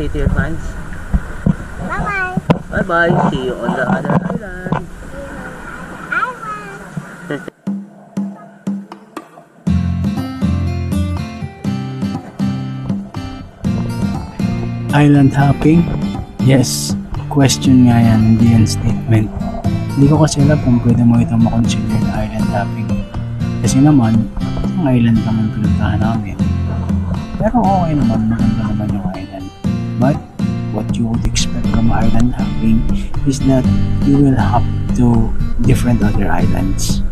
say to your fans? Bye-bye. Bye-bye. See you on the other island. Island hopping? Yes. Question nga yan, hindi yan statement. Hindi ko kasi alam kung pwede mo itong makonsider na island hopping. Kasi naman, isang island kami pinuntahan namin. Pero okay naman, maganda naman yung island. But, what you would expect from island hopping is that you will hop to different other islands.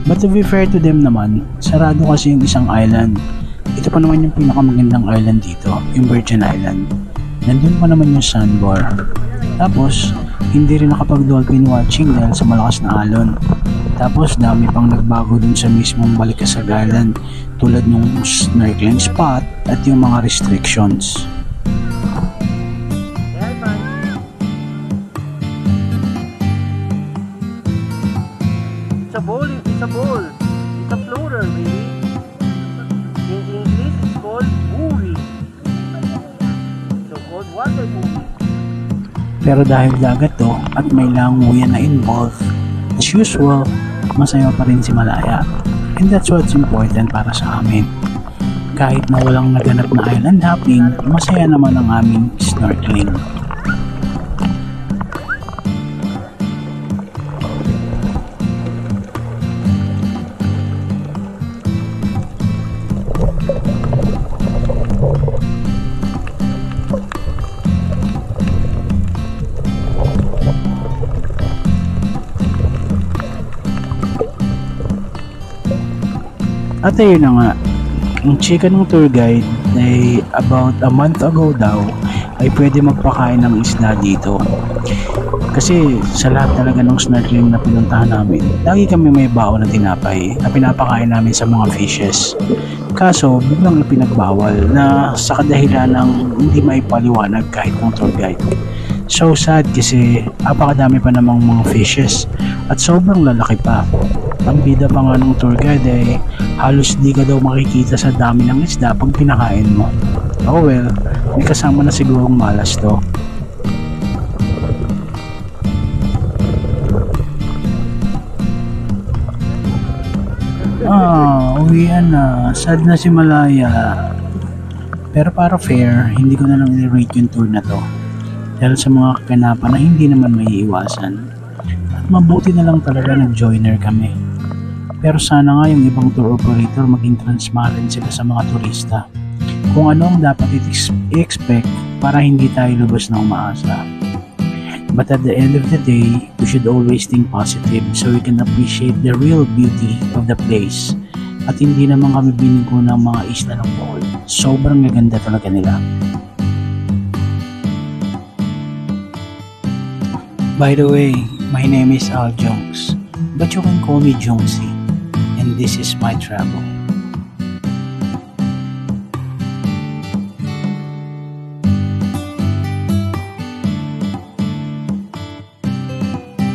But to be fair to them naman, sarado kasi yung isang island. Ito pa naman yung pinakamagandang island dito, yung Virgin Island. Nandun pa naman yung sandbar. Tapos, hindi rin nakapag-dolphin watching dahil sa malakas na alon. Tapos, dami pang nagbago dun sa mismong Balikasag Island tulad ng snorkeling spot at yung mga restrictions. It's a bowl. It's a floater, really. In English, it's called buoy. So called water buoy. Pero dahil dagat to at may languyan na involved, as usual, masaya pa rin si Malaya. And that's what's important para sa amin. Kahit na walang naganap na island hopping, masaya naman ang aming snorkeling. At ayun na nga, ang chika ng tour guide ay about a month ago daw ay pwede magpakain ng isda dito. Kasi sa lahat talaga ng snorkeling na pinuntahan namin, lagi kami may baon na tinapay na pinapakain namin sa mga fishes. Kaso biglang ipinagbawal na sa kadahilan ng hindi maipaliwanag kahit ng tour guide. So sad kasi apakadami pa namang mga fishes at sobrang lalaki pa. Ang bida pa nga ng tour guide ay halos di ka daw makikita sa dami ng isda pag pinakain mo. Oh well, may kasama na sigurong malas to. Uwian na. Sad na si Malaya. Pero para fair, hindi ko na lang i-rate yung tour na to. Dahil sa mga kaganapan na hindi naman may iwasan. At mabuti na lang talaga nag-joiner kami. Pero sana nga yung ibang tour operator maging transparent sila sa mga turista. Kung ano ang dapat i-expect para hindi tayo lubos na umaasa. But at the end of the day, we should always think positive so we can appreciate the real beauty of the place. At hindi naman kami binigo ng mga isla ng Bohol. Sobrang gaganda talaga nila. By the way, my name is Al Jongs, but you can call me Jongsy. And this is my travel.